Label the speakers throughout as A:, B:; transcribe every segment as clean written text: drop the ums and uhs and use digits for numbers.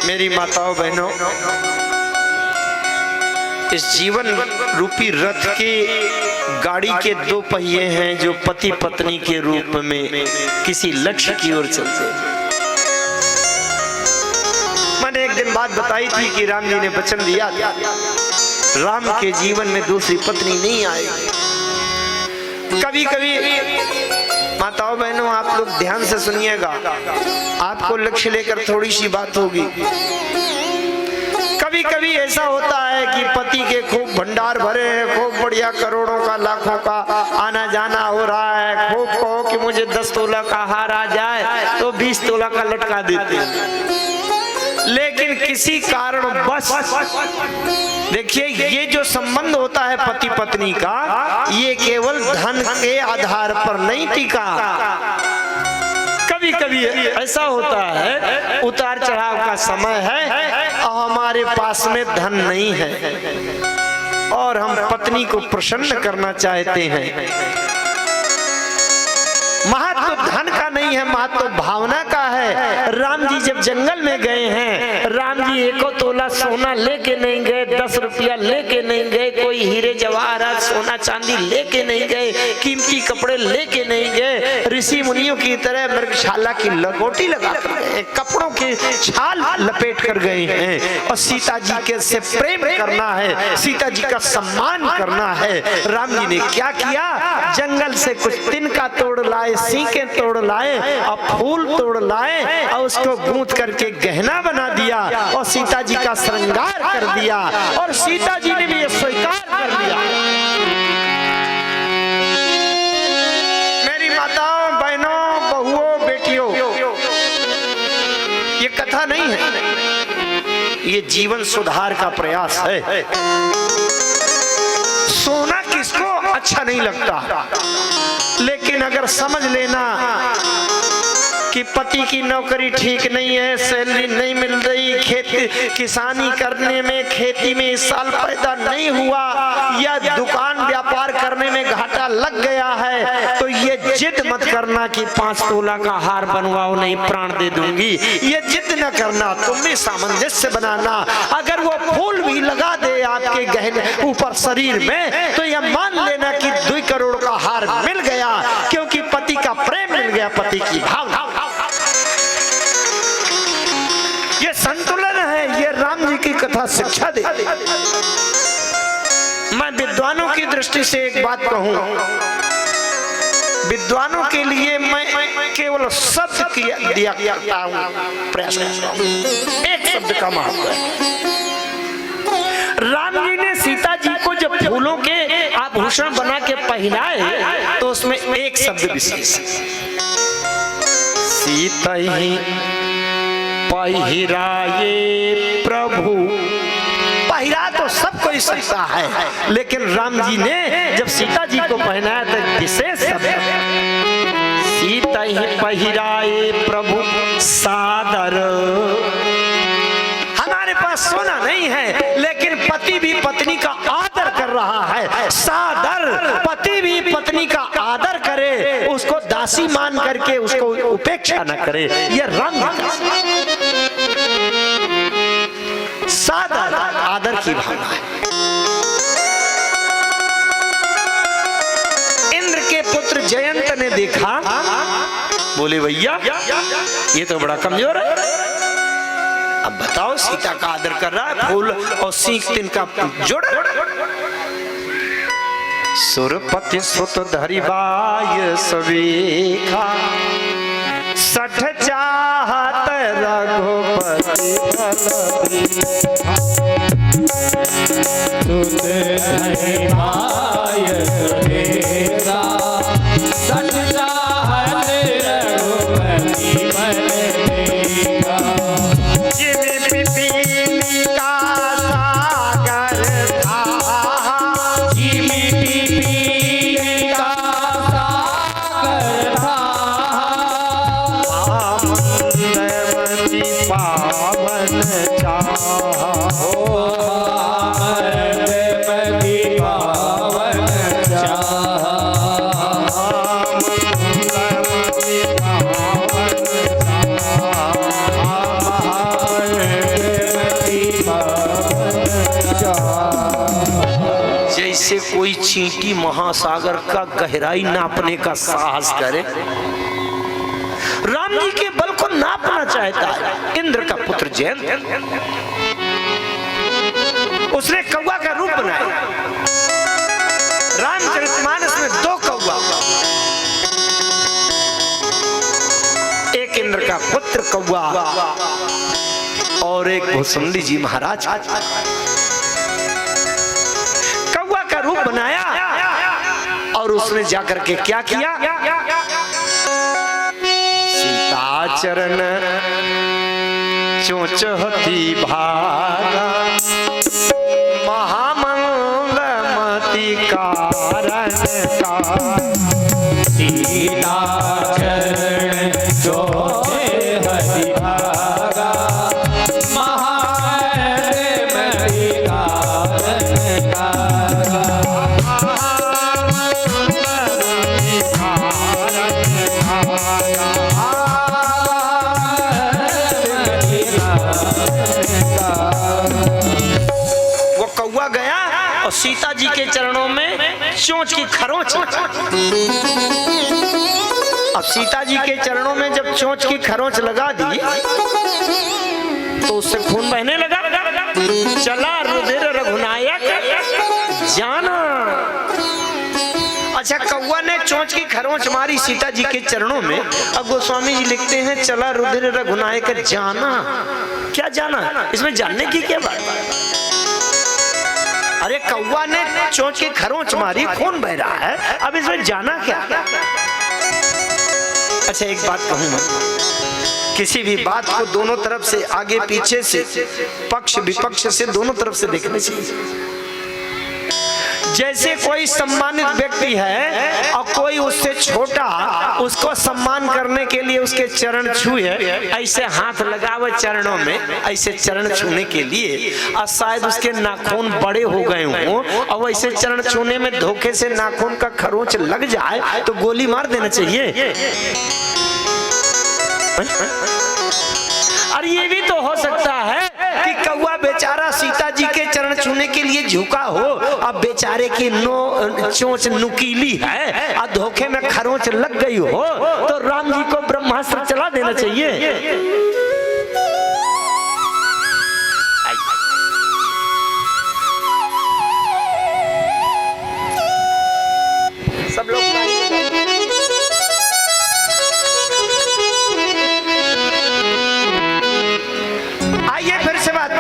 A: मेरी माताओं बहनों, इस जीवन रूपी रथ के गाड़ी के दो पहिए हैं जो पति पत्नी के रूप में किसी लक्ष्य की ओर चलते हैं। मैंने एक दिन बात बताई थी कि राम जी ने वचन दिया था, राम के जीवन में दूसरी पत्नी नहीं आएगी। कभी कभी माताओं बहनों, आप लोग ध्यान से सुनिएगा, आपको लक्ष्य लेकर थोड़ी सी बात होगी। कभी कभी ऐसा होता है कि पति के खूब भंडार भरे हैं, खूब बढ़िया करोड़ों का लाखों का आना जाना हो रहा है, खूब कहो कि मुझे 10 तोला का हार आ जाए तो 20 तोला का लटका देते हैं। लेकिन किसी कारण बस देखिए, ये जो संबंध होता है पति पत्नी का, ये केवल धन के आधार पर नहीं टिका। कभी कभी ऐसा होता है, उतार चढ़ाव का समय है और हमारे पास में धन नहीं है और हम पत्नी को प्रसन्न करना चाहते हैं। महत्व धन का नहीं है, महत्व भावना का है। राम जी जब जंगल में गए हैं, राम जी 1 तोला सोना लेके नहीं गए, 10 रुपया लेके नहीं गए, कोई हीरे जवाहरात सोना चांदी लेके नहीं गए, कीमती कपड़े लेके नहीं गए। ऋषि मुनियों की तरह मृगशाला की लंगोटी लगा कर गए, कपड़ों के छाल लपेट कर गए हैं और सीता जी के से प्रेम करना है, सीता जी का सम्मान करना है। राम जी ने क्या किया, जंगल से कुछ तिनका तोड़ लाए, सीके तोड़ लाए और फूल तोड़ लाए और उसको गूंथ करके गहना बना दिया और सीता जी का श्रृंगार कर दिया और सीता जी ने भी ये स्वीकार कर लिया। मेरी माताओं बहनों बहुओं बेटियों, ये कथा नहीं है, ये जीवन सुधार का प्रयास है। सोना किसको अच्छा नहीं लगता, लेकिन अगर समझ लेना कि पति की नौकरी ठीक नहीं है, सैलरी नहीं मिल रही, खेती किसानी करने में, खेती में इस साल पैदा नहीं हुआ या दुकान व्यापार करने में घाटा लग गया है, तो ये जिद मत करना कि 5 तोला का हार बनवाओ, नहीं प्राण दे दूंगी। ये जिद न करना, तुम भी सामंजस्य बनाना। अगर वो फूल भी लगा दे आपके गहने ऊपर शरीर में, तो यह मान लेना कि 2 करोड़ का हार मिल गया, क्योंकि पति का प्रेम मिल गया, पति की भावना। ये संतुलन है, ये राम जी की कथा शिक्षा दे। मैं विद्वानों की दृष्टि से एक बात कहूं, विद्वानों के लिए मैं केवल शब्द दिया करता हूं, प्रयास करता हूं, एक शब्द का महत्व है। राम जी ने सीता जी को जब फूलों के आभूषण बना के पहनाए तो उसमें एक शब्द विशेष, सीता ही पहिराए प्रभु। पहिरा तो सब कोई सकता है, लेकिन राम जी ने जब सीता जी को पहनाया तो विशेष शब्द, सीता ही पहिराए प्रभु सादर। हमारे पास सोना नहीं है, लेकिन पति भी पत्नी का आदर कर रहा है, सादर। पति भी पत्नी का आदर करे, उसको दासी मान करके उसको उपेक्षा न करे, ये रंग सादर आदर की भावना है। देखा, बोले भैया ये तो बड़ा कमजोर है। अब बताओ, सीता का आदर कर रहा है, फूल और सीख तिनका जोड़। सुरपति सुत धरि बाय सवेखा, सठ चाहत रघुपति
B: सुत धरि बाय सवेखा, सठ चाहत रघुपति बल देखा।
A: जिन पिपीली का सागर था,
B: जिन पिपीली का सागर था,
A: आमंदवती पावन चाहा।
B: आमंदवती पावन चाहा,
A: आमंदवती पावन चाहा। जैसे कोई चींटी महासागर का गहराई नापने का साहस करे, राम जी के बल को नापना चाहता है इंद्र का पुत्र जयंत। उसने कौवा का रूप बनाया। रामचरितमानस में 2 कौवा, एक इंद्र का पुत्र कौवा और एक भुसुंडी जी महाराज। कौवा का रूप बनाया और उसने जाकर के क्या किया, सीता चरण चोंच हती भागा, महामंगलमती कारण का।
B: सीता चरण चोचे हरि भागा, महामंगलमती कारण का।
A: वो कौवा गया और सीता जी के चरणों में चोंच की खरोंच। अब सीता जी के चरणों में जब चोंच की खरोंच लगा दी तो उससे खून बहने लगा। चला रुधिर रघुनायक जाना। अच्छा, कौवा ने चोंच की खरोंच मारी सीता जी के चरणों में। अब गोस्वामी जी लिखते हैं चला रुधिर रघुनायक जाना। क्या जाना, इसमें जानने की क्या बात? अरे कौवा ने चोंच की खरोंच मारी, खून बह रहा है, अब इसमें जाना क्या? अच्छा एक बात कहूं मैं, किसी भी बात को दोनों तरफ से, आगे पीछे से, पक्ष विपक्ष से, दोनों तरफ से देखना चाहिए। जैसे कोई सम्मानित व्यक्ति है और कोई उससे छोटा, उसको सम्मान करने के लिए उसके चरण छुए, ऐसे हाथ लगावे चरणों में, ऐसे चरण छूने के लिए, और शायद उसके नाखून बड़े हो गए हों और वैसे चरण छूने में धोखे से नाखून का खरोंच लग जाए तो गोली मार देना चाहिए। और ये भी तो हो सकता है कि कौवा बेचारा सीता जी के चरण छूने के लिए झुका हो, अब बेचारे की चोंच नुकीली है और धोखे में खरोंच लग गई हो, तो राम जी को ब्रह्मास्त्र चला देना चाहिए। सब लोग आइए फिर से बात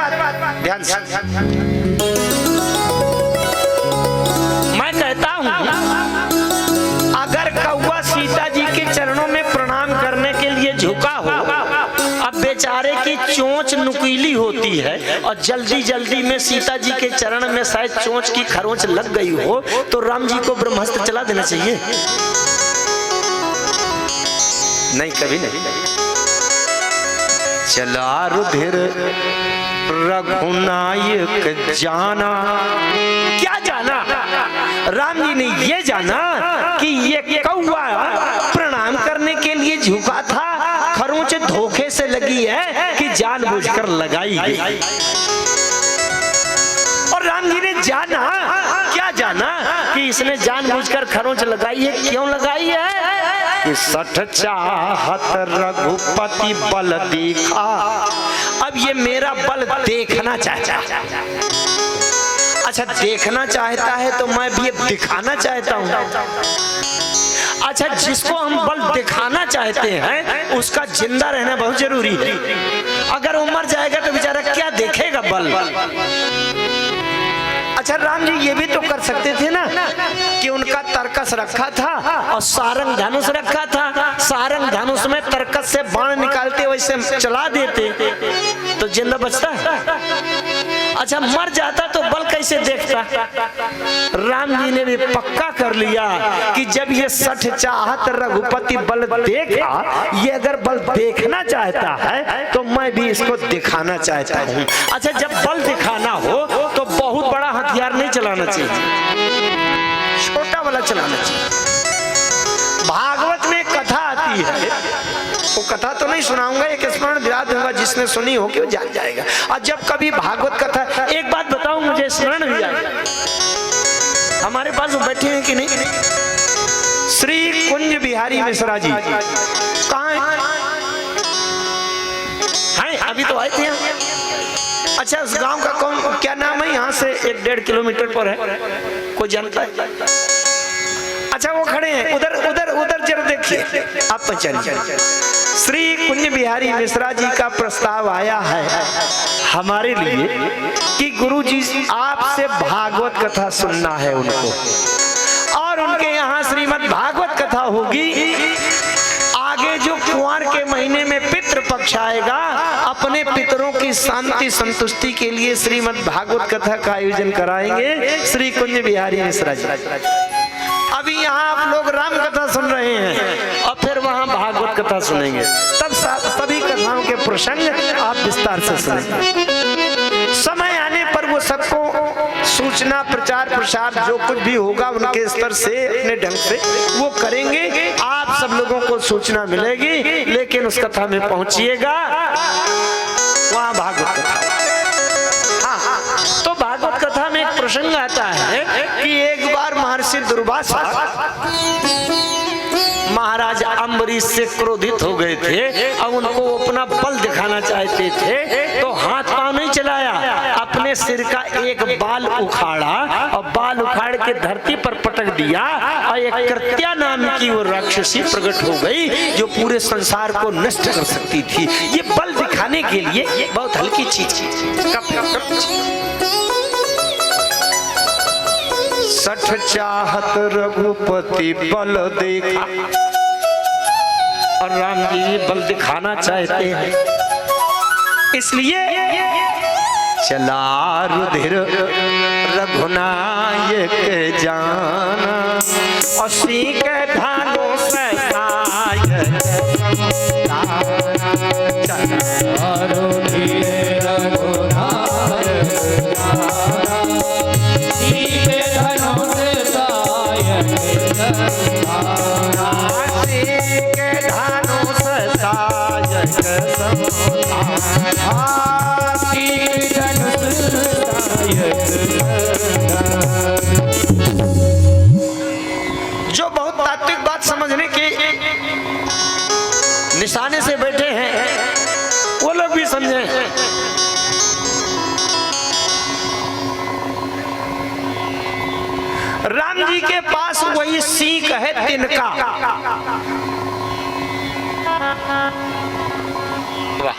A: ध्यान से। मैं कहता हूं, अगर कौवा सीता जी के चरणों में प्रणाम करने के लिए झुका हो, अब बेचारे की चोंच नुकीली होती है और जल्दी जल्दी में सीता जी के चरण में शायद चोंच की खरोंच लग गई हो, तो राम जी को ब्रह्मास्त्र चला देना चाहिए? नहीं, कभी नहीं। चला रुधिर रघुनायक जाना। क्या जाना? राम जी ने ये जाना कि ये कौवा प्रणाम करने के लिए झुका था, खरोंच धोखे से लगी है कि जानबूझकर लगाई गई। और राम जी ने जाना, क्या जाना कि इसने जानबूझकर खरोंच लगाई है। क्यों लगाई है? कि सठ चाहत रघुपति बल देखा। अब ये मेरा बल देखना चाहता है। अच्छा, देखना चाहता है तो मैं भी दिखाना चाहता हूँ। अच्छा, जिसको हम बल दिखाना चाहते हैं उसका जिंदा रहना बहुत जरूरी है। अगर वो मर जाएगा तो बेचारा क्या देखेगा बल। अच्छा, राम जी ये भी तो कर सकते थे ना कि उनका तरकस रखा था और सारंग धनुष रखा था, सारंग धनुष में तरकस से बाण निकालते वैसे चला देते तो जिंदा बचता। अच्छा, मर जाता तो बल कैसे देखता। राम जी ने भी पक्का कर लिया कि जब ये सठ चाहत रघुपति बल देखा, ये अगर बल देखना चाहता है तो मैं भी इसको दिखाना चाहता हूँ। अच्छा, जब बल दिखाना हो तो बहुत बड़ा हथियार नहीं चलाना चाहिए, छोटा वाला चलाना चाहिए। भागवत में कथा आती है, वो कथा तो नहीं सुनाऊंगा, एक स्मरण दिला दूंगा, जिसने सुनी हो कि वो जान जाएगा। और जब कभी भागवत कथा, एक बात बताऊं, मुझे स्मरण भी आएगा। हमारे पास वो बैठे हैं कि नहीं, श्री कुंज बिहारी मिश्रा जी कहाँ हैं? अभी तो आए थे। अच्छा, उस गांव का कौन, क्या नाम है? यहाँ से 1-1.5 किलोमीटर पर है, कोई जानता है? अच्छा, वो खड़े हैं उधर उधर उधर, जरा देखिए आप पहचानिए। श्री कुंज बिहारी मिश्रा जी का प्रस्ताव आया है हमारे लिए कि गुरुजी आपसे भागवत कथा सुनना है उनको, और उनके यहाँ श्रीमद् भागवत कथा होगी। आगे जो कुंवर के महीने में पितृ पक्ष आएगा, अपने पितरों की शांति संतुष्टि के लिए श्रीमद् भागवत कथा का आयोजन कराएंगे श्री कुंज बिहारी मिश्रा जी। अभी यहाँ आप लोग राम कथा सुन रहे हैं और फिर वहाँ भागवत कथा सुनेंगे, तब सभी कथाओं के प्रसंग आप विस्तार से सुनेंगे। समय आने पर वो सबको सूचना, प्रचार प्रसार जो कुछ भी होगा उनके स्तर से, अपने ढंग से वो करेंगे। आप सब लोगों को सूचना मिलेगी, लेकिन उस कथा में पहुंचिएगा, वहाँ भागवत कथा। तो भागवत कथा में एक प्रसंग आता है कि एक बार महर्षि दुर्वासा महाराज अम्बरीश से क्रोधित हो गए थे और उनको अपना बल दिखाना चाहते थे, तो हाथ पांव नहीं चलाया, अपने सिर का एक बाल उखाड़ा और बाल उखाड़ के धरती पर पटक दिया और एक कृत्या नाम की वो राक्षसी प्रकट हो गई जो पूरे संसार को नष्ट कर सकती थी। ये बल दिखाने के लिए बहुत हल्की चीज सठ चाहत रघुपति बल देखा, और राम जी बल दिखाना चाहते हैं, इसलिए चला रुधिर रघुनायक जाना और सीख धानो सहायक
B: चला रुधिर रघुनायक जाना, सीख धनुष सहायक
A: जो बहुत तात्विक बात समझने के निशाने से बैठे हैं वो लोग भी समझे। राम जी के पास वही सीख है तिनका। वाह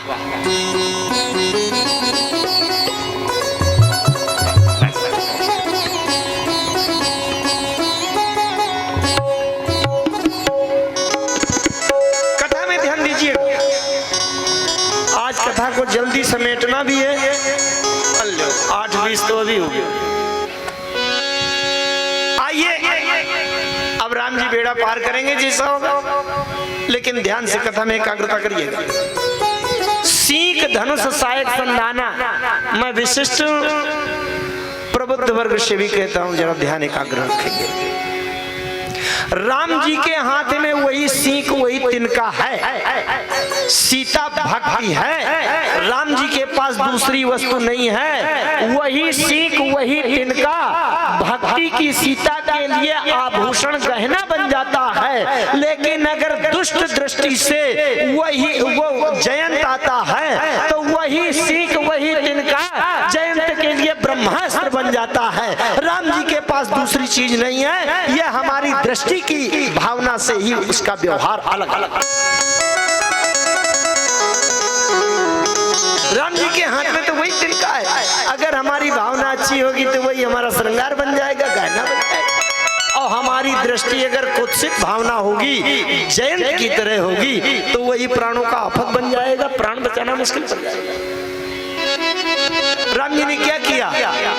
A: कथा में ध्यान दीजिए, आज कथा को जल्दी समेटना भी है। 8:20 तो अभी हो गया। अब राम जी बेड़ा पार करेंगे जैसा होगा, लेकिन ध्यान से कथा में एकाग्रता करिएगा। सीख धनुष सहायक संधाना, मैं विशिष्ट प्रबुद्ध वर्ग से भी कहता हूं, जरा ध्यान एकाग्र रखेंगे। राम जी के हाथ में वही सीख, वही तिनका है। सीता भक्ति है, राम जी के पास दूसरी वस्तु नहीं है। वही सीख, वही तिनका भक्ति की सीता के लिए आभूषण गहना बन जाता है, लेकिन अगर दुष्ट दृष्टि से वही वो जयंत आता है तो वही सीख वही तिनका जयंत के लिए ब्रह्मास्त्र बन जाता है। राम जी के पास दूसरी चीज नहीं है, यह हमारी दृष्टि की भावना से ही उसका व्यवहार अलग अलग। राम जी के हाथ में तो वही तिनका है, अगर हमारी भावना अच्छी होगी तो वही हमारा श्रृंगार बन जाएगा, गहना बन जाएगा। और हमारी दृष्टि अगर कुत्सित भावना होगी, जयंत की तरह होगी, तो वही प्राणों का आफत बन जाएगा, प्राण बचाना मुश्किल पड़ जाएगा। राम जी ने क्या किया,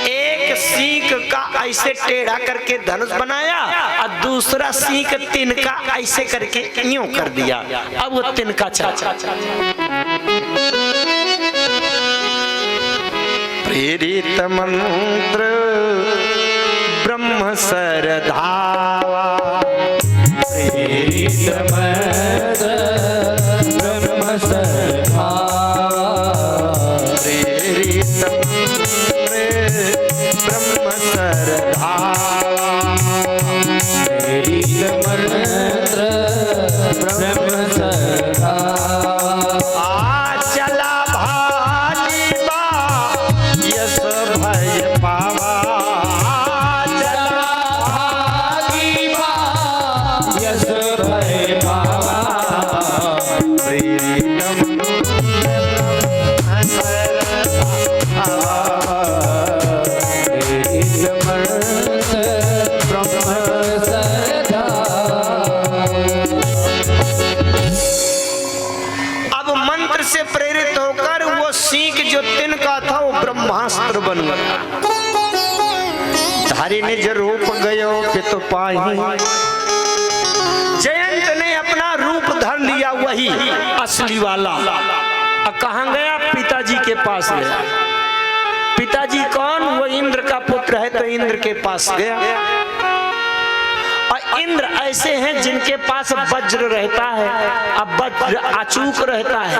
A: एक सींग का ऐसे टेढ़ा करके धनुष बनाया और दूसरा सींग तिनका ऐसे करके यूं कर दिया। अब वो तिनका चला। प्रेरित मंत्र ब्रह्म सरधावा,
B: प्रेरित मंत्र ब्रह्म सरधावा,
A: प्रेरित ब्रह्म सरधावा,
B: प्रेरित मंत्र ब्रह्म सरधावा।
A: चला भाली बा यश भय पावा,
B: चला भागी बा यश भय पावा,
A: प्रेरितम
B: प्रेरित मंत्र ब्रह्म सरधावा।
A: अब मंत्र से प्रेरित होकर वो सीख जो तिनका था वो ब्रह्मास्त्र बन गया। धारी निज रूप गयो पित पाही, जयंत ने अपना रूप धर लिया वही असली वाला। अब कहाँ गया, पिताजी के पास गया। पिताजी कौन, वो इंद्र का पुत्र है तो इंद्र के पास गया। और इंद्र ऐसे हैं जिनके पास वज्र रहता है, अब वज्र अचूक रहता है।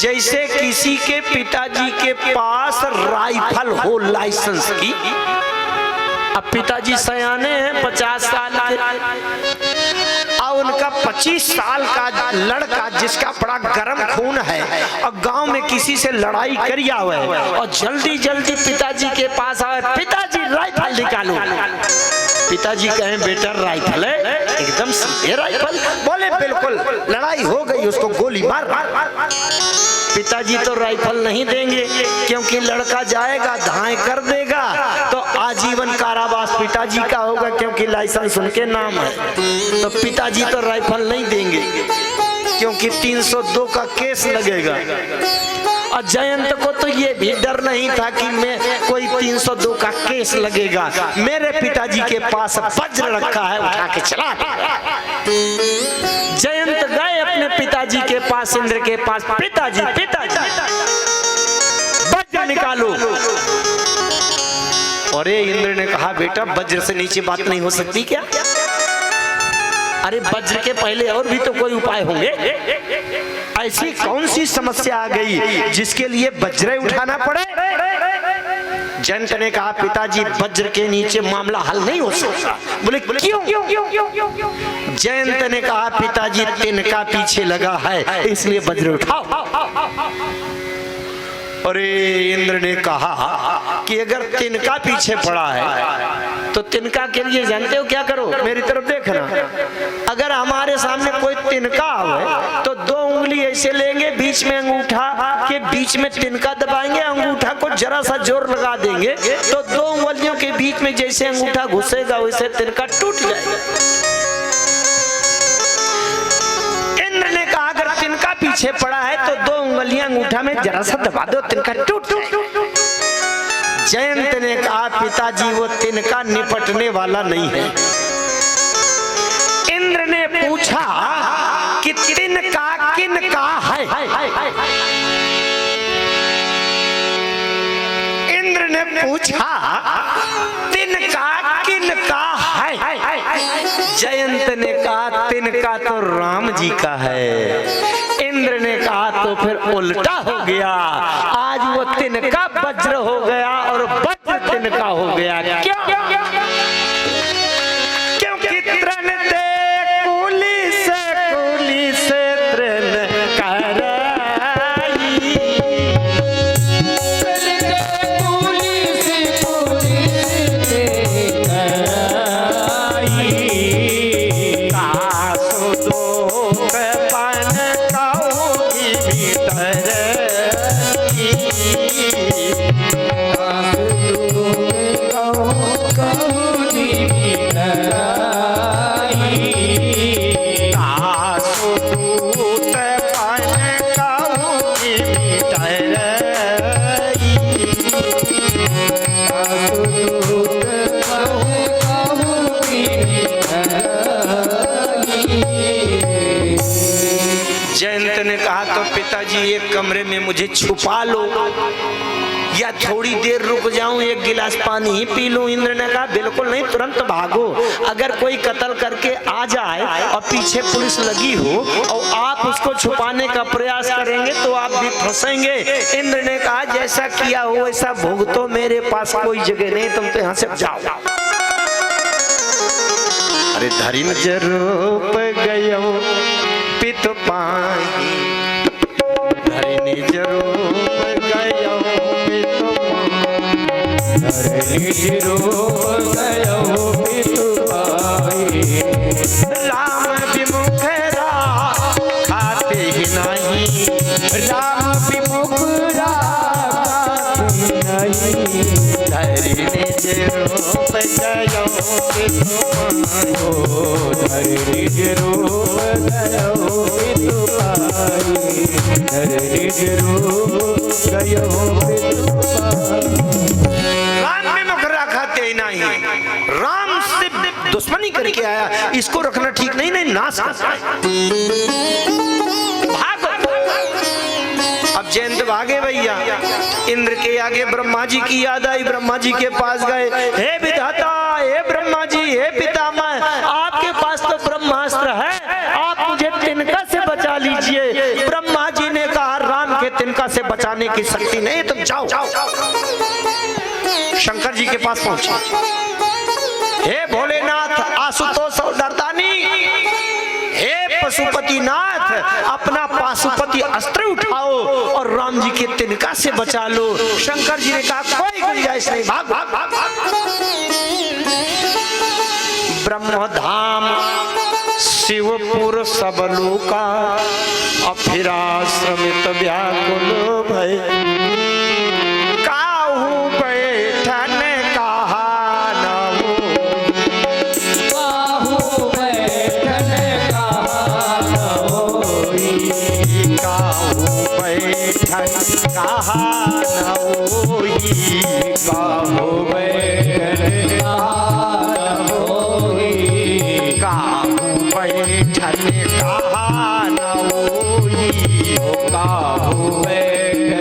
A: जैसे किसी के पिताजी के पास राइफल हो लाइसेंस की। अब पिताजी सयाने हैं 50 साल के, और उनका 25 साल का लड़का जिसका बड़ा गर्म खून है और गांव में किसी से लड़ाई करिया हुआ है और जल्दी जल्दी पिताजी के पास आए, पिताजी राइफल निकालो। पिताजी कहें बेटा राइफल है, एकदम सीधे राइफल। बोले बिल्कुल, लड़ाई हो गई उसको गोली मार। पिताजी तो राइफल नहीं देंगे क्योंकि लड़का जाएगा धाए कर देगा तो आजीवन कारावास पिताजी का होगा, क्योंकि लाइसेंस उनके नाम है। तो पिताजी तो राइफल नहीं देंगे क्योंकि 302 का केस लगेगा। और जयंत को तो ये भी डर नहीं था कि मैं कोई 302 का केस लगेगा, मेरे पिताजी के पास वज्र रखा है, उठा के चला। जयंत गए अपने पिताजी के पास, इंद्र के पास, पिताजी पिताजी वज्र निकालो। अरे इंद्र ने कहा बेटा वज्र से नीचे बात नहीं हो सकती क्या? अरे वज्र के पहले और भी तो कोई उपाय होंगे। ऐसी कौन सी समस्या आ गई जिसके लिए वज्र उठाना पड़े? जयंत ने कहा पिताजी वज्र के नीचे मामला हल नहीं हो सकता। बोले क्यों? जयंत ने कहा पिताजी तिनका पीछे लगा है इसलिए वज्र उठाओ। अरे इंद्र ने कहा कि अगर तिनका पीछे पड़ा है तो तिनका के लिए जानते हो क्या करो, मेरी तरफ देखना। अगर हमारे सामने कोई तिनका आवे तो 2 उंगली ऐसे लेंगे, बीच में अंगूठा के बीच में तिनका दबाएंगे, अंगूठा को जरा सा जोर लगा देंगे तो 2 उंगलियों के बीच में जैसे अंगूठा घुसेगा वैसे तिनका टूट जाएगा। इंद्र ने कहा अगर तिनका पीछे पड़ा है तो 2 उंगलियां अंगूठा में जरा सा दबा दो, तिनका टूट जाएगा। जयंत ने कहा पिताजी वो तिनका निपटने वाला नहीं है। इंद्र ने पूछा कि तिनका किनका है? इंद्र ने पूछा तिनका किनका है? जयंत ने कहा तिनका तो राम जी का है। इंद्र ने कहा तो फिर उल्टा हो गया, आज वो तिनका वज्र हो गया और वज्र तिनका हो गया। क्यों? क्योंकि तृण दे कूली से तृण कराई। जयंत ने कहा तो पिताजी एक कमरे में मुझे छुपा लो या थोड़ी देर रुक जाऊं, एक गिलास पानी ही पी लूं। इंद्र ने कहा बिल्कुल नहीं, तुरंत भागो। अगर कोई कत्ल करके आ जाए और पीछे पुलिस लगी हो और आप उसको छुपाने का प्रयास करेंगे तो आप भी फंसेंगे। इंद्र ने कहा जैसा किया हो वैसा भुगतो, मेरे पास कोई जगह नहीं, तुम तो यहाँ से जाओ। अरे धरिन जरूप गयो पित पाही, धरिनी जरूप गयो पित पाही। राम विमुख खाते ही नहीं, राम विमुख खाते नहीं। धरिनी जरूप गयो पित पाही, धरिनी जरूप गयो पित पाही, धरिनी जरूप गयो पित पाही। राम में मुखरा खाते ही नहीं, राम से दुश्मनी करके आया, इसको रखना ठीक नहीं, नहीं नाश करता है। भागो। अब जयंत भागे भैया, इंद्र के आगे ब्रह्मा जी की याद आई, ब्रह्मा जी के पास गए। हे विधाता, हे ब्रह्मा जी, हे पितामह, आपके पास तो ब्रह्मास्त्र है, आप मुझे तिनका से बचा लीजिए। ब्रह्मा जी ने कहा राम के तिनका से बचाने की शक्ति नहीं, तुम जाओ। शंकर जी के पास पहुंचे। हे भोलेनाथ, आशुतोष और दर्दानी, हे पशुपतिनाथ, अपना पाशुपति अस्त्र उठाओ और राम जी के तिनका से बचा लो। शंकर जी ने कहा कोई गुंजाइश नहीं, भाग भाग भाग भाग। ब्रह्मधाम शिवपुर सब लोका, अफिराश्रमित व्याकुल भय। काहू बैठन कहा न हो,
B: काहू बैठन कहा न होई,
A: काहू बैठन कहा न होई,
B: काहू बैठन कहा न होई,
A: काहू बैठन कहा न होई,
B: काहू बैठन